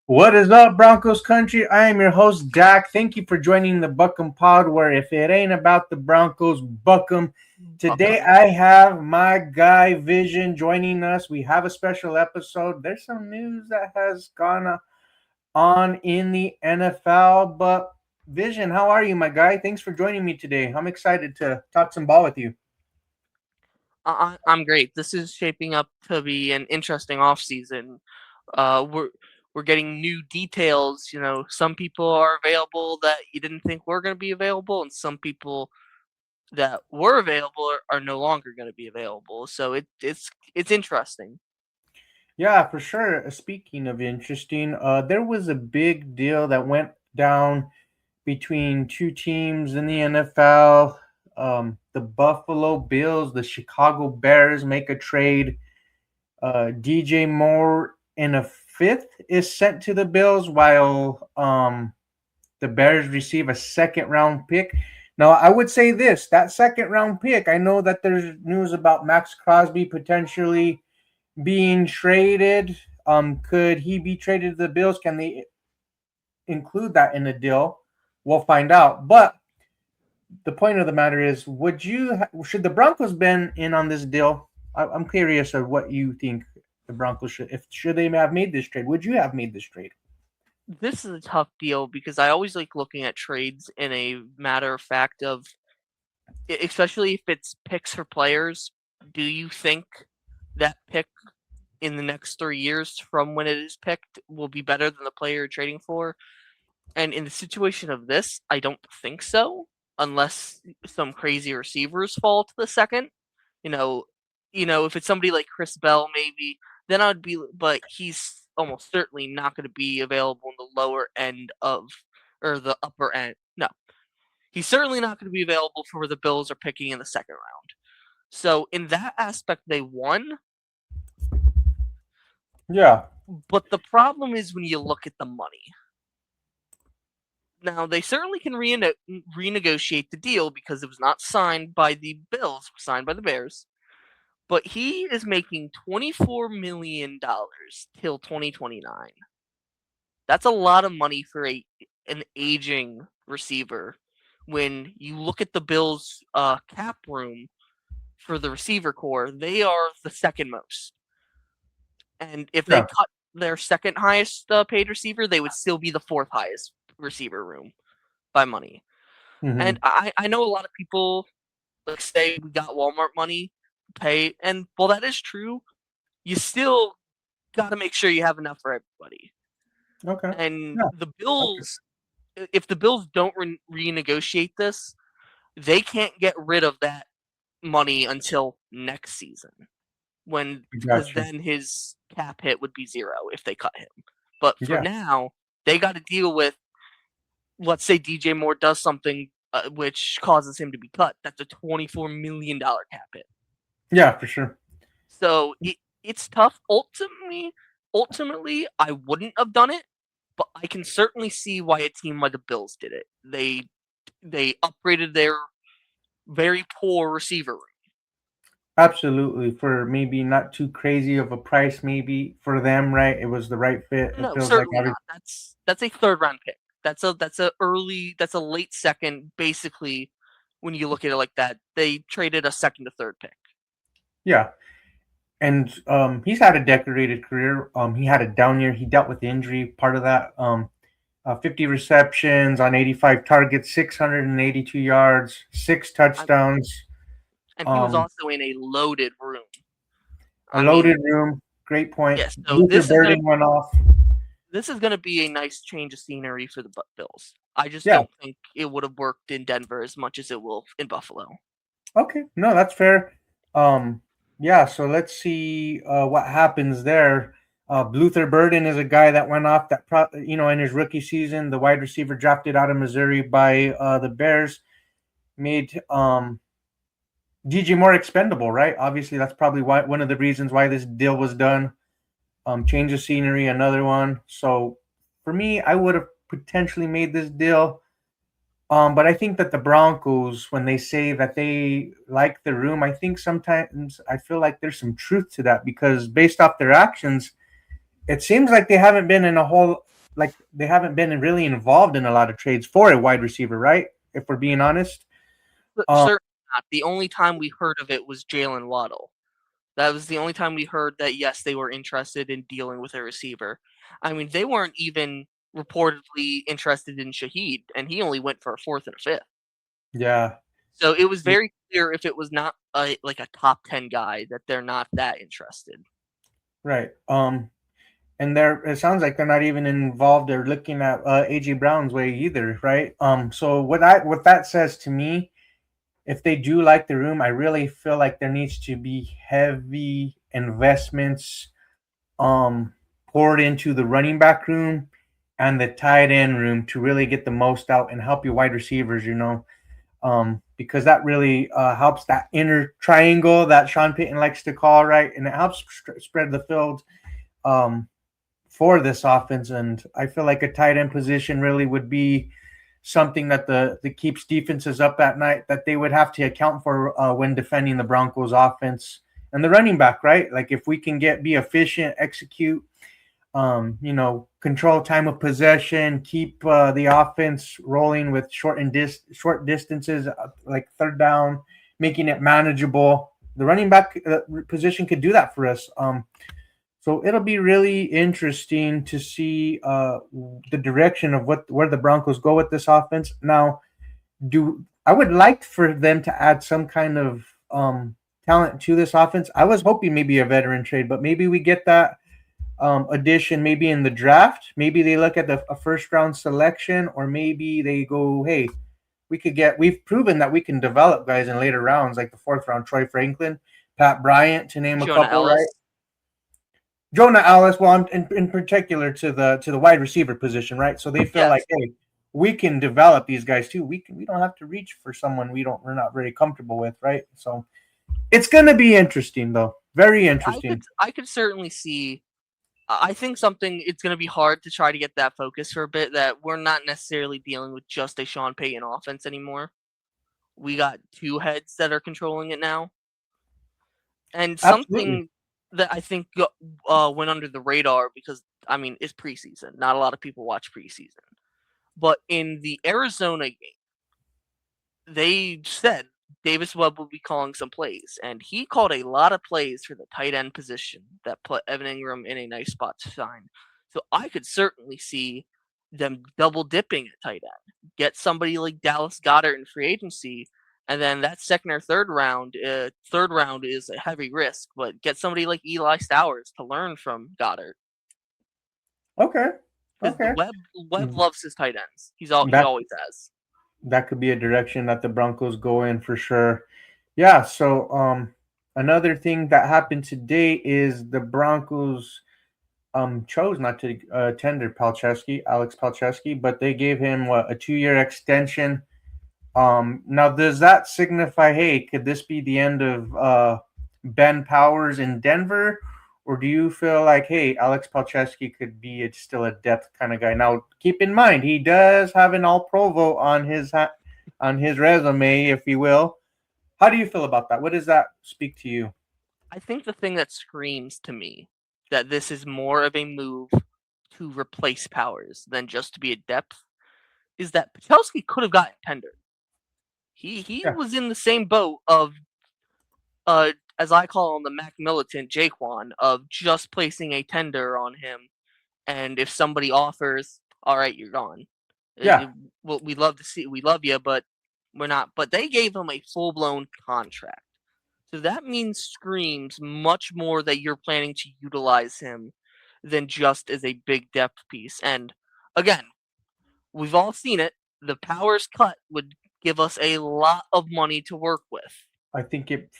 What is up, Broncos country? I am your host, Dak. Thank you for joining the Buckham Pod, where if it ain't about the Broncos, Buckham. Today, Welcome. I have my guy Vision joining us. We have a special episode. There's some news that has gone on in the NFL, but Vision, how are you, my guy? Thanks for joining me today. I'm excited to talk some ball with you. I'm great. This is shaping up to be an interesting off season. We're getting new details. Some people are available that you didn't think were going to be available, and some people that were available are no longer going to be available. So it's interesting. Yeah, for sure. Speaking of interesting, there was a big deal that went down between two teams in the NFL. The Buffalo Bills, the Chicago Bears make a trade. DJ Moore in a fifth is sent to the Bills, while the Bears receive a second round pick. Now, I would say this that second round pick, I know that there's news about Max Crosby potentially being traded. Could he be traded to the Bills? Can they include that in the deal? We'll find out. But the point of the matter is, should the Broncos been in on this deal? I'm curious of what you think the Broncos should they have made this trade? Would you have made this trade? This is a tough deal because I always like looking at trades in a matter of fact of, especially if it's picks for players. Do you think that pick in the next 3 years from when it is picked will be better than the player you're trading for? And in the situation of this, I don't think so, unless some crazy receivers fall to the second. You know, if it's somebody like Chris Bell, maybe then I'd be. But he's almost certainly not going to be available in the lower end of, or the upper end. No, he's certainly not going to be available for where the Bills are picking in the second round. So in that aspect, they won. Yeah, But the problem is when you look at the money. Now, they certainly can renegotiate the deal because it was not signed by the Bills, it was signed by the Bears. But he is making $24 million till 2029. That's a lot of money for an aging receiver. When you look at the Bills' cap room for the receiver core, they are the second most. And if they yeah. cut their second highest paid receiver, they would still be the fourth highest receiver room by money. And Hmm. I know a lot of people like say we got Walmart money pay, and while that is true, you still got to make sure you have enough for everybody. Okay. And Yeah. the Okay. Bills, if the Bills don't renegotiate this, they can't get rid of that money until next season. Because Gotcha. then his cap hit would be zero if they cut him. But for Yeah. now, they got to deal with, let's say DJ Moore does something which causes him to be cut. That's a $24 million cap hit. Yeah, for sure. So it's tough. Ultimately, I wouldn't have done it, but I can certainly see why a team like the Bills did it. They upgraded their very poor receiver room. Absolutely. For maybe not too crazy of a price, maybe for them, right? It was the right fit. It No, feels like certainly not. That's a third round pick. That's a late second. Basically, when you look at it like that, they traded a second to third pick. yeah. And he's had a decorated career. He had a down year. He dealt with injury. Part of that, 50 receptions on 85 targets, 682 yards, six I, touchdowns. and he was Um, also in a loaded room. a I mean, loaded room. Great point. yes. So Luther Burden went off. this is gonna be a nice change of scenery for the Bills. I just Yeah. don't think it would have worked in Denver as much as it will in Buffalo. Okay. No, that's fair. Um, yeah. So let's see what happens there. Luther Burden is a guy that went off in his rookie season, the wide receiver drafted out of Missouri by the Bears, made DJ Moore expendable, right? Obviously, that's probably one of the reasons why this deal was done. Change of scenery, another one. So for me, I would have potentially made this deal. But I think that the Broncos, when they say that they like the room, I think sometimes I feel like there's some truth to that because based off their actions, it seems like they haven't been in a whole like they haven't been really involved in a lot of trades for a wide receiver, right? If we're being honest. Um, Certainly not. The only time we heard of it was Jalen Waddle. That was the only time we heard that, yes, they were interested in dealing with a receiver. I mean, they weren't even reportedly interested in Shaheed, and he only went for a fourth and a fifth. yeah, So it was very clear if it was not like a top 10 guy that they're not that interested. right. And they're it sounds like they're not even involved. They're looking at AJ Brown's way either, right? So what that says to me, if they do like the room, I really feel like there needs to be heavy investments um poured into the running back room and the tight end room to really get the most out and help your wide receivers, because that really helps that inner triangle that Sean Payton likes to call, right? And it helps spread the field um, for this offense. And I feel like a tight end position really would be something that keeps defenses up at night that they would have to account for when defending the Broncos offense and the running back, right? Like if we can be efficient, execute, control time of possession, keep the offense rolling with short distances, like third down, making it manageable. The running back position could do that for us. So it'll be really interesting to see the direction of where the Broncos go with this offense. Now, do I would like for them to add some kind of talent to this offense. I was hoping maybe a veteran trade, but maybe we get that addition maybe in the draft. Maybe they look at a first round selection, or maybe they go, hey, we've proven that we can develop guys in later rounds, like the fourth round, Troy Franklin, Pat Bryant, to name a Jonah couple, right? Ellis. Jonah Ellis, well, in particular to the wide receiver position, right? So they feel like, Yes. hey, we can develop these guys too. We don't have to reach for someone we're not very comfortable with, right? So it's gonna be interesting though. Very interesting. I could certainly see. I think something it's going to be hard to try to get that focus for a bit. That we're not necessarily dealing with just a Sean Payton offense anymore. We got two heads that are controlling it now, and Absolutely. something that I think went under the radar because I mean it's preseason. Not a lot of people watch preseason, but in the Arizona game, they said Davis Webb will be calling some plays, and he called a lot of plays for the tight end position that put Evan Ingram in a nice spot to shine. So I could certainly see them double dipping at tight end. Get somebody like Dallas Goddard in free agency, and then that second or third round is a heavy risk, but get somebody like Eli Stowers to learn from Goddard Okay. because the Okay. Webb loves his tight ends. He That always has. that could be a direction that the Broncos go in for sure. Yeah. So another thing that happened today is the Broncos chose not to tender Alex Palczewski, but they gave him a 2-year extension. Now, does that signify, hey, could this be the end of Ben Powers in Denver? Or do you feel like, hey, Alex Palczewski could be still a depth kind of guy? Now, keep in mind, he does have an All Pro vote on his resume, if you will. How do you feel about that? What does that speak to you? I think the thing that screams to me that this is more of a move to replace Powers than just to be a depth is that Pachowski could have gotten tender. He Yeah, was in the same boat of as I call him the Mac Militant Jaquan of just placing a tender on him, and if somebody offers, all right, you're gone. yeah. Well, we love you, but we're not. But they gave him a full blown contract. So that means screams much more that you're planning to utilize him than just as a big depth piece. And again, we've all seen it. The Powers cut would give us a lot of money to work with. I think it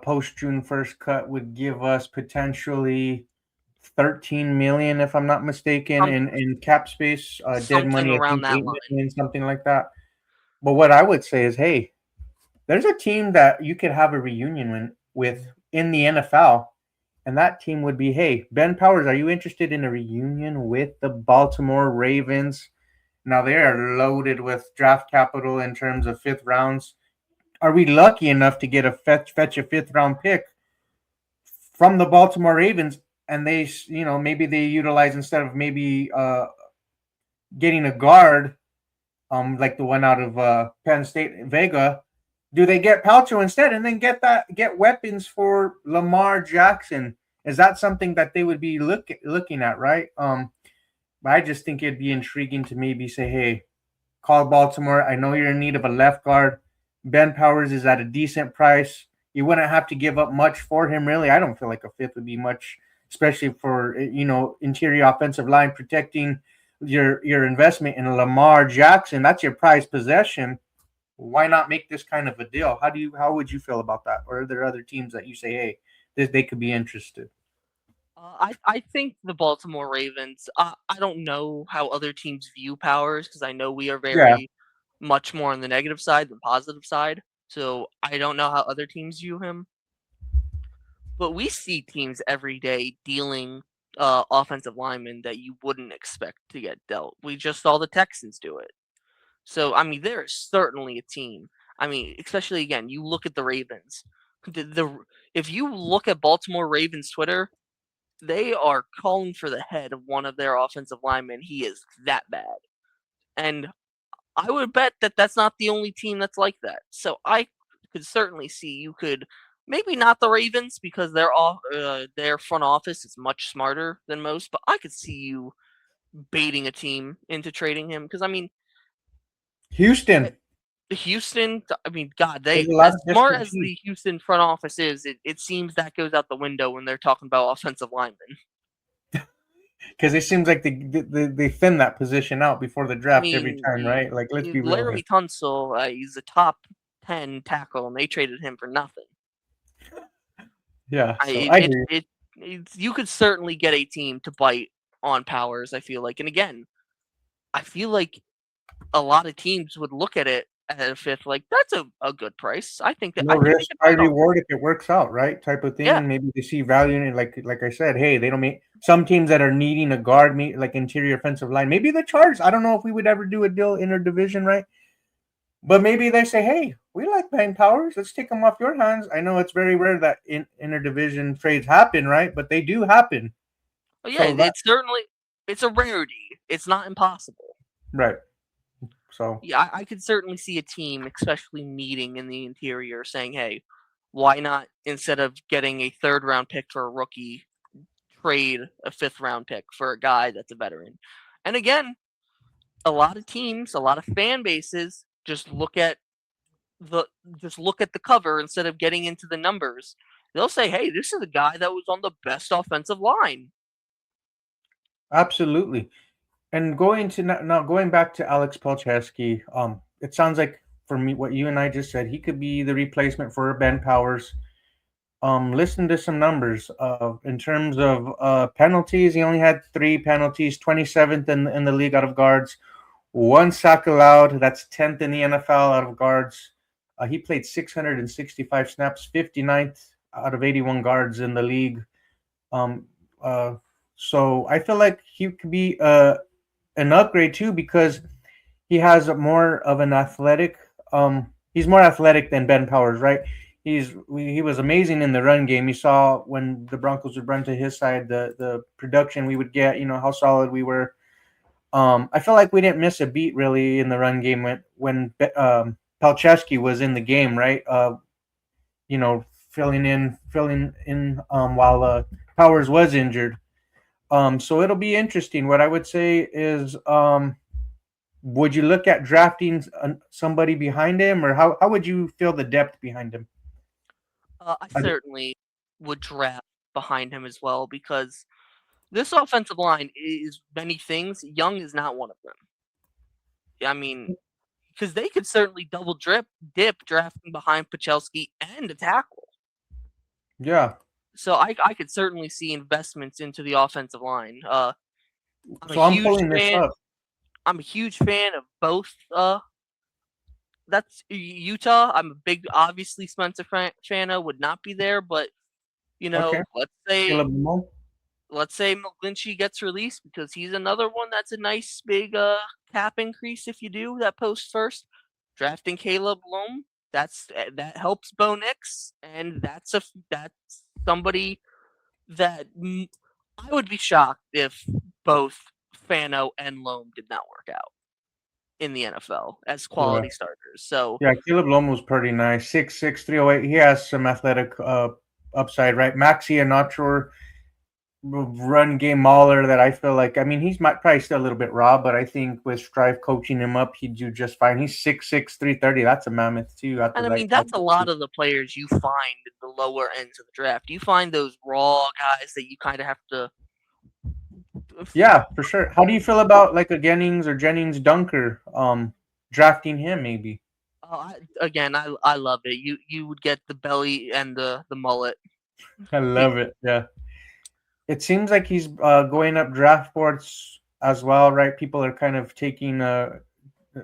post June 1st cut would give us potentially 13 million, if I'm not mistaken, Some, in cap space. Dead something money, I around think that 8 million, something like that. But what I would say is, hey, there's a team that you could have a reunion with in the NFL, and that team would be, hey, Ben Powers, are you interested in a reunion with the Baltimore Ravens? Now they are loaded with draft capital in terms of fifth rounds. Are we lucky enough to get fetch a fifth round pick from the Baltimore Ravens? and maybe they utilize instead of maybe getting a guard, like the one out of Penn State Vega, do they get Palcho instead and then get weapons for Lamar Jackson? Is that something that they would be looking at, right? But I just think it'd be intriguing to maybe say, hey, call Baltimore. I know you're in need of a left guard. Ben Powers is at a decent price. You wouldn't have to give up much for him, really. I don't feel like a fifth would be much, especially for interior offensive line protecting your investment in Lamar Jackson. That's your prized possession. Why not make this kind of a deal? How would you feel about that? Or are there other teams that you say, hey, they could be interested? I think the Baltimore Ravens. I don't know how other teams view Powers because I know we are Yeah, very much more on the negative side than positive side. So I don't know how other teams view him. But we see teams every day dealing offensive linemen that you wouldn't expect to get dealt. We just saw the Texans do it. So I mean, there is certainly a team. I mean, especially again, you look at the Ravens. If you look at Baltimore Ravens Twitter, they are calling for the head of one of their offensive linemen. He is that bad, and I would bet that that's not the only team that's like that. So I could certainly see you could maybe not the Ravens because their front office is much smarter than most, but I could see you baiting a team into trading him because I mean Houston. Houston. I mean, God, There's they a lot as of smart desperate as teams the Houston front office is, it seems that goes out the window when they're talking about offensive linemen. because it seems like they thin that position out before the I draft every mean, time, right? Like, let's be real here. Laramie Tunsil, he's a top 10 tackle, and they traded him for nothing. Yeah, I so it I it, hear you. it you could certainly get a team to bite on Powers. I feel like, and again, I feel like a lot of teams would look at it at a fifth, like that's a good price. No I think they risk, could high bite on that. reward if it works out, right? Type of Yeah, thing. Maybe they see value in it. Like I said, hey, they don't make some teams that are needing a guard, like interior offensive line. Maybe the Chargers. I don't know if we would ever do a deal in our division, right? But maybe they say, hey, we like Ben Powers. Let's take them off your hands. I know it's very rare that in interdivision trades happen, right? But they do happen. oh yeah, So that it's certainly it's a rarity. It's not impossible. right. So Yeah, I could certainly see a team, especially needing in the interior, saying, "Hey, why not instead of getting a third round pick for a rookie, trade a fifth round pick for a guy that's a veteran?" And again, a lot of teams, a lot of fan bases the just look at the cover instead of getting into the numbers. They'll say, "Hey, this is a guy that was on the best offensive line." absolutely. And going to now going back to Alex Pelchaski, it sounds like for me what you and I just said, he could be the replacement for Ben Powers. Listen to some numbers. In terms of penalties, he only had 3 penalties, 27th in the league out of guards, one sack allowed. That's 10th in the NFL out of guards. He played 665 snaps, 59th out of 81 guards in the league. Um, uh, so I feel like he could be an upgrade too because he has more of an athletic. He's more athletic than Ben Powers, right? He was amazing in the run game. You saw when the Broncos would run to his side, the production we would get. You know how solid we were. I feel like we didn't miss a beat really in the run game when Palczewski was in the game, right? Filling in while Powers was injured. So it'll be interesting. What I would say is, would you look at drafting somebody behind him, or how would you feel the depth behind him? I certainly would draft behind him as well because this offensive line is many things. Young is not one of them. I mean, because they could certainly dip drafting behind Pachelski and a tackle. Yeah. So I could certainly see investments into the offensive line. I'm a So I'm huge pulling this fan. up. I'm a huge fan of both. That's Utah. I'm a big, obviously Spencer Fana would not be there, but Okay. Caleb Mo. let's say McGlinchey gets released because he's another one that's a nice big cap increase if you do that post first. Drafting Caleb Loam, that helps Bo Nix, and that's somebody that I would be shocked if both Fano and Loam did not work out in the NFL as Yeah. quality starters. So Yeah, Caleb Lom was pretty nice. 6'6", 308. He has some athletic upside, right? Maxi, I'm not sure run game mauler that I feel like. I mean, he's might probably still a little bit raw, but I think with Strive coaching him up, he'd do just fine. He's 6'6", 330. That's a mammoth too at the and I right mean time. that's a lot of the players you find in the lower ends of the draft. You find those raw guys that you kind of have to. Yeah, for sure. How do you feel about like a Jennings Dunker? Drafting him maybe. Again, I love it. You would get the belly and the mullet. I love it. Yeah. It seems like he's going up draft boards as well, right? People are kind of taking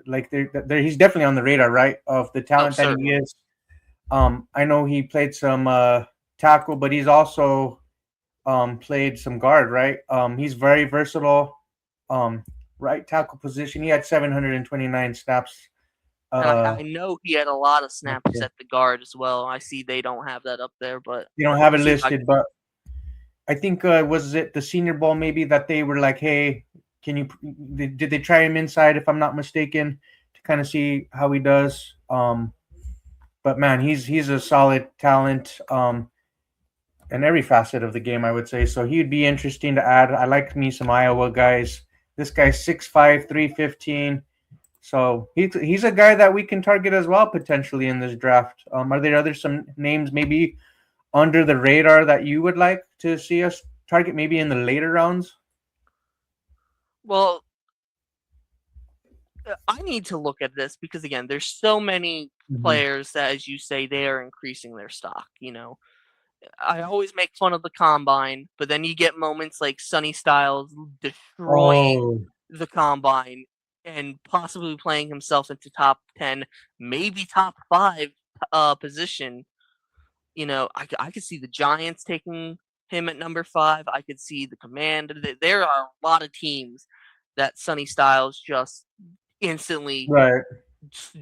like they're he's definitely on the radar, right? Of the Oh, talent that he certainly. is. I know he played some tackle, but he's also played some guard, right? He's very versatile. Um, right tackle position. He had 729 snaps. And Uh, I know he had a lot of snaps okay. at the guard as well. I see they don't have that up there, but You don't have I'll it see if I listed, but I think was it the Senior Bowl maybe that they were like, hey, can you? Did they try him inside? If I'm not mistaken, to kind of see how he does. But man, he's a solid talent. In every facet of the game, I would say. So he'd be interesting to add. I like me some Iowa guys. This guy's 6'5", 315. So he's a guy that we can target as well potentially in this draft. Are there other some names maybe under the radar that you would like to see us target maybe in the later rounds? well, I need to look at this because again, there's so many Mm-hmm. players that, as you say, they are increasing their stock. I always make fun of the combine, but then you get moments like Sonny Styles destroying Oh, the combine and possibly playing himself into top 10, maybe top 5 position. I could see the Giants taking him at number 5. I could see the Command. There are a lot of teams that Sonny Styles just instantly right.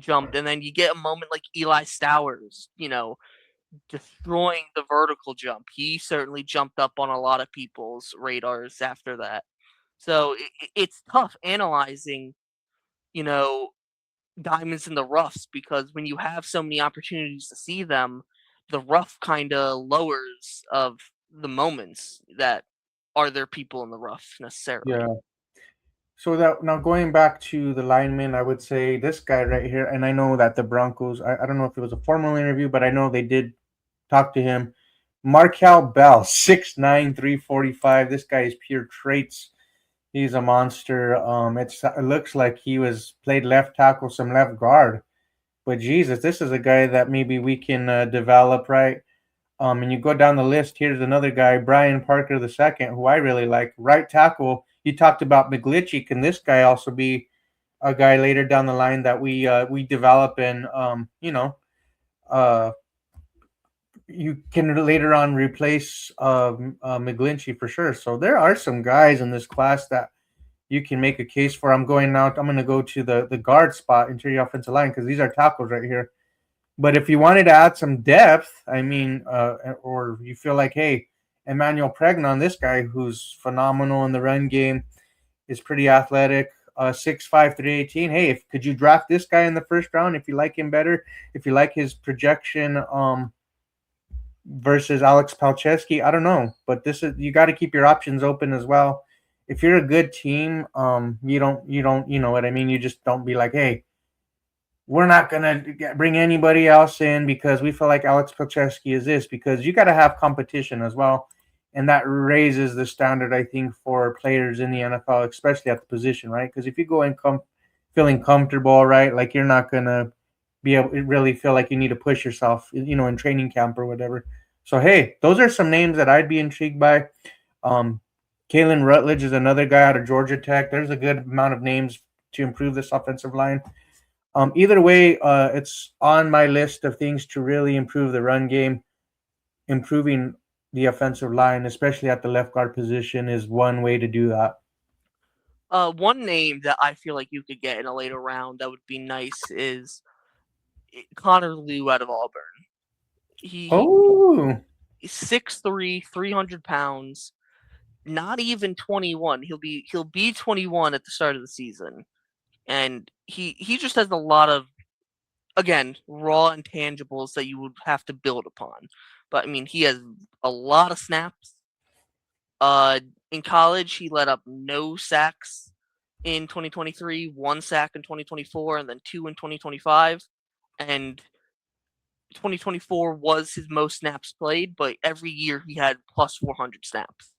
jumped. And then you get a moment like Eli Stowers, destroying the vertical jump. He certainly jumped up on a lot of people's radars after that. So it's tough analyzing, you know, diamonds in the roughs because when you have so many opportunities to see them, the rough kind of lowers of the moments that are there people in the rough necessarily. Yeah. So that now going back to the lineman, I would say this guy right here, and I know that the Broncos. I don't know if it was a formal interview, but I know they did talk to him. Markel Bell, 6'9", 345. This guy is pure traits. He's a monster. It looks like he was played left tackle, some left guard. But Jesus, this is a guy that maybe we can develop, right? And you go down the list. Here's another guy, Brian Parker the second, who I really like. Right tackle. You talked about McGlinchey. Can this guy also be a guy later down the line that we develop and uh, you can later on replace McGlinchey for sure. So there are some guys in this class that you can make a case for. I'm going to go to the guard spot, interior offensive line, because these are tackles right here. But if you wanted to add some depth, I mean, or you feel like, hey, Emmanuel Pregnon, this guy who's phenomenal in the run game, is pretty athletic, 6'5", 318. Hey, could you draft this guy in the first round if you like him better? If you like his projection, versus Alex Palczewski. I don't know, but this is you got to keep your options open as well. If you're a good team, you know what I mean. You just don't be like, hey, we're not gonna bring anybody else in because we feel like Alex Palczewski is this. Because you got to have competition as well, and that raises the standard, I think, for players in the NFL, especially at the position, right? Because if you go in feeling comfortable, right, like you're not gonna be able to really feel like you need to push yourself, in training camp or whatever. So hey, those are some names that I'd be intrigued by. Um, Kalen Rutledge is another guy out of Georgia Tech. There's a good amount of names to improve this offensive line. Either way, it's on my list of things to really improve the run game. Improving the offensive line, especially at the left guard position, is one way to do that. One name that I feel like you could get in a later round that would be nice is Connor Liu out of Auburn. He Oh, he's 6'3", 300 pounds. not even 21. He'll be 21 at the start of the season, and he just has a lot of, again, raw intangibles that you would have to build upon. But I mean, he has a lot of snaps. Uh, in college, he let up no sacks in 2023, one sack in 2024, and then two in 2025. And 2024 was his most snaps played, but every year he had plus 400 snaps.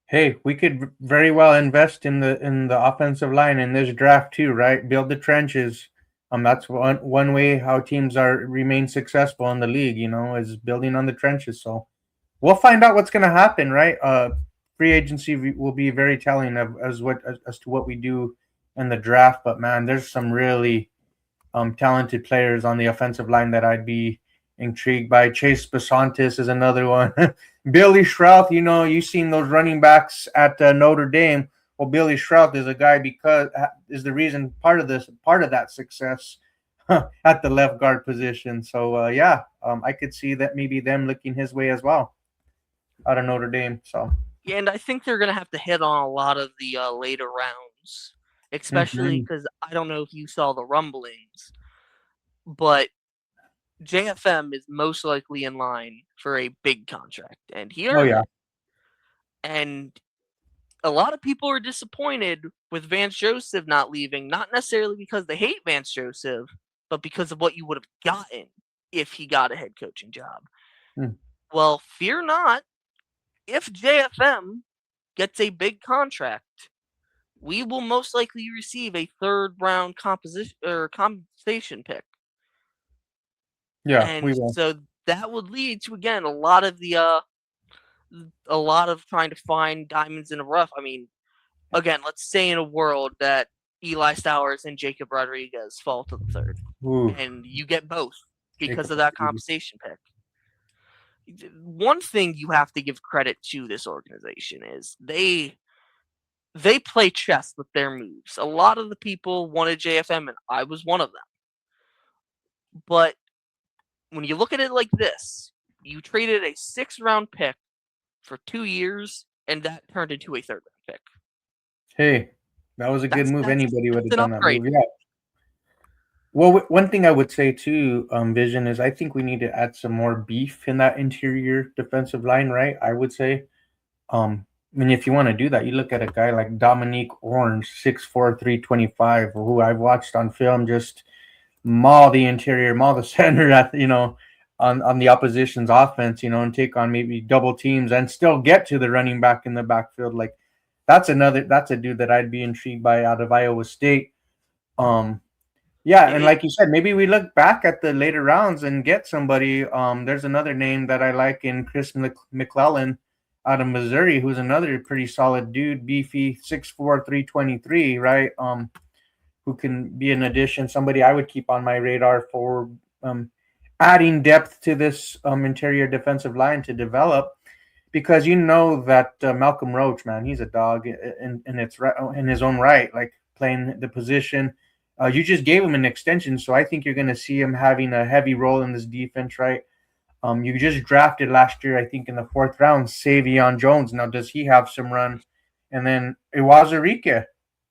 Hey, we could very well invest in the offensive line in this draft too, right? Build the trenches. That's one way how teams are remain successful in the league. Is building on the trenches. So we'll find out what's going to happen, right? Free agency will be very telling of as to what we do in the draft. But man, there's some really talented players on the offensive line that I'd be intrigued by. Chase Basantis is another one. Billy Shrouth, you've seen those running backs at Notre Dame. Well, Billy Shrouth is a guy because is the reason part of that success at the left guard position. So yeah, I could see that maybe them looking his way as well out of Notre Dame. So Yeah, and I think they're going to have to hit on a lot of the later rounds, especially mhm. because I don't know if you saw the rumblings, but JFM is most likely in line for a big contract, and he Oh earned yeah, it. And a lot of people are disappointed with Vance Joseph not leaving, not necessarily because they hate Vance Joseph, but because of what you would have gotten if he got a head coaching job. mm, Well, fear not, if JFM gets a big contract, we will most likely receive a third round composition or compensation pick. yeah, we And will. so that would lead to, again, a lot of trying to find diamonds in the rough. I mean, again, let's say in a world that Eli Stowers and Jacob Rodriguez fall to the third, Ooh, and you get both because Jacob. of that compensation pick. One thing you have to give credit to this organization is they play chess with their moves. A lot of the people wanted JFM, and I was one of them. But when you look at it like this, you traded a 6th round pick for 2 years, and that turned into a third round pick. Hey, that was a good That's move. that's Anybody would that's have an done that upgrade. move. Yeah. Well, one thing I would say too, Vision, is I think we need to add some more beef in that interior defensive line, right? I would say. I mean, if you want to do that, you look at a guy like Dominique Orange, 6'4", 325, who I've watched on film just maul the interior, maul the center at on the opposition's offense, and take on maybe double teams and still get to the running back in the backfield. Like that's a dude that I'd be intrigued by out of Iowa State. Um, yeah, and It, like you said, maybe we look back at the later rounds and get somebody. There's another name that I like in Chris McClellan out of Missouri, who's another pretty solid dude, beefy, 6'4", 323, right? Who can be an addition, somebody I would keep on my radar for um, adding depth to this interior defensive line to develop. Because that Malcolm Roach, man, he's a dog in his own right, like playing the position. You just gave him an extension, so I think you're going to see him having a heavy role in this defense, right? You just drafted last year, I think, in the 4th round, Savion Jones. Now, does he have some run? And then Iwazurike,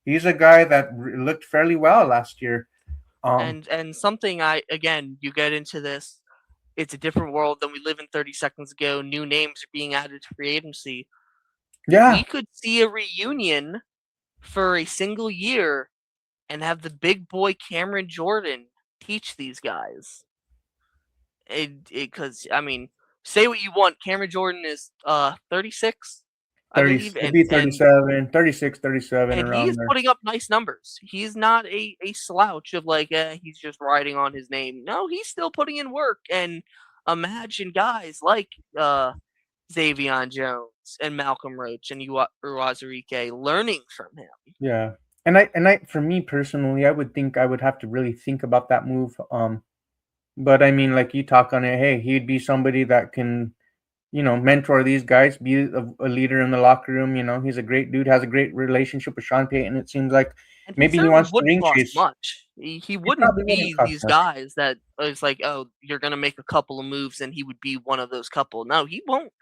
he's a guy that looked fairly well last year. Um, and something you get into this. It's a different world than we live in 30 seconds ago. New names are being added to free agency. We yeah, could see a reunion for a single year and have the big boy Cameron Jordan teach these guys. Because I mean, say what you want, Cameron Jordan is 36, I 30, believe, it'd and be and 37, 36, 37 and he around is there. putting up nice numbers. He's not a slouch of like he's just riding on his name. No, he's still putting in work. And imagine guys like Xavion Jones and Malcolm Roach and Uwazurike learning from him. Yeah. And I for me personally, I would think I would have to really think about that move. But I mean, like you talk on it, hey, he'd be somebody that can, mentor these guys, be a leader in the locker room. He's a great dude, has a great relationship with Sean Payton. It seems like And he maybe he certainly wants to wouldn't ring cost chase. much. He He wouldn't probably wouldn't be cost these much. guys that it's like, oh, you're gonna make a couple of moves and he would be one of those couple. No, he won't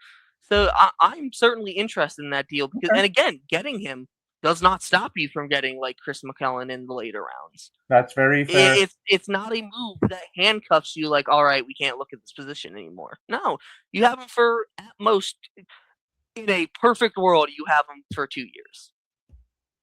So I'm certainly interested in that deal because, Okay. and again, getting him does not stop you from getting like Chris McKellen in the later rounds. That's very fair. It's not a move that handcuffs you like, all right, we can't look at this position anymore. No, you have him for at most, in a perfect world, you have him for 2 years.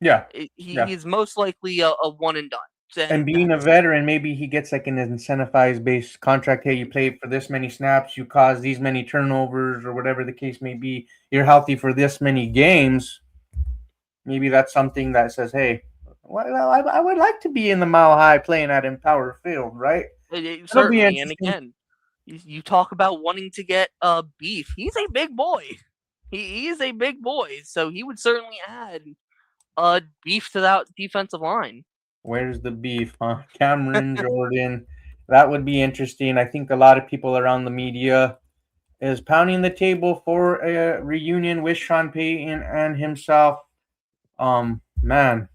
Yeah. He Yeah. is most likely a one and done. And And being a veteran, maybe he gets like an incentivized based contract. Hey, you played for this many snaps, you caused these many turnovers, or whatever the case may be. You're healthy for this many games. Maybe that's something that says, hey, well, I would like to be in the Mile High playing at Empower Field, right? It'll be certainly, and interesting. again, you talk about wanting to get beef. He's a big boy. He is a big boy, so he would certainly add beef to that defensive line. Where's the beef, huh? Cameron Jordan. That would be interesting. I think a lot of people around the media is pounding the table for a reunion with Sean Payton and himself. Man,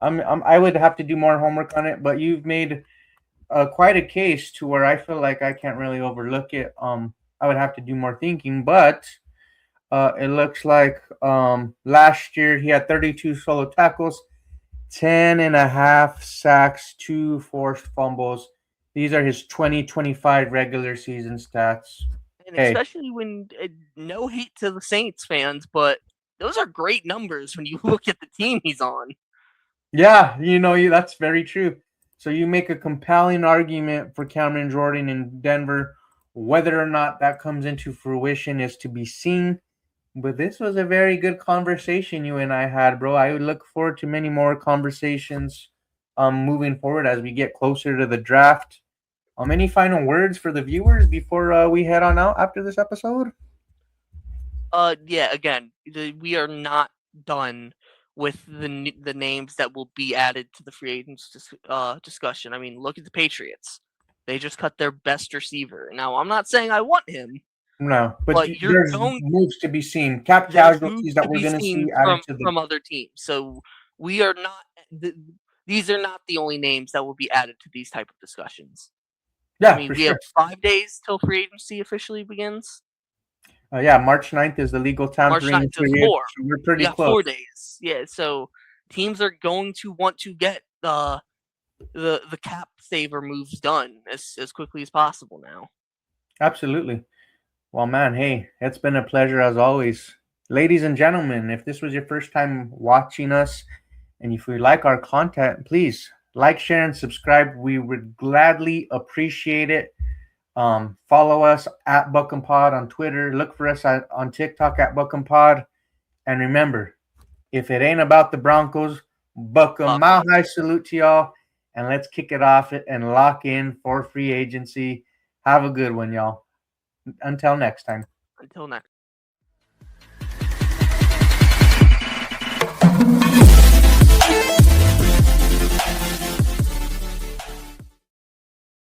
I would have to do more homework on it, but you've made quite a case to where I feel like I can't really overlook it. I would have to do more thinking, but it looks like last year he had 32 solo tackles, 10 and a half sacks, 2 forced fumbles. These are his 2025 regular season stats. And Hey, especially when no hate to the Saints fans, but those are great numbers when you look at the team he's on. yeah, that's very true. So you make a compelling argument for Cameron Jordan in Denver. Whether or not that comes into fruition is to be seen. But this was a very good conversation you and I had, bro. I would look forward to many more conversations moving forward as we get closer to the draft. Any final words for the viewers before we head on out after this episode? Yeah, again, we are not done with the names that will be added to the free agents discussion. I mean, look at the Patriots. They just cut their best receiver. Now, I'm not saying I want him, No, but but you're there's going. moves to be seen. Cap There's moves casualties that to we're be going to see seen added to the. from other teams. So we are not. These are not the only names that will be added to these type of discussions. I Yeah, mean, for we have sure. 5 days till free agency officially begins. Yeah, March 9th is the legal March tampering 9th to period. 4. So we're We pretty got close. 4 days. Yeah, so teams are going to want to get the cap saver moves done as quickly as possible now. Absolutely. Well, man, hey, it's been a pleasure as always. Ladies and gentlemen, if this was your first time watching us and if you like our content, please like, share, and subscribe. We would gladly appreciate it. Follow us at Buck and Pod on Twitter. Look for us on TikTok at Buck and Pod. And remember, if it ain't about the Broncos, Buck 'em. Mile high salute to y'all. And let's kick it off and lock in for free agency. Have a good one, y'all. Until next time. Until next.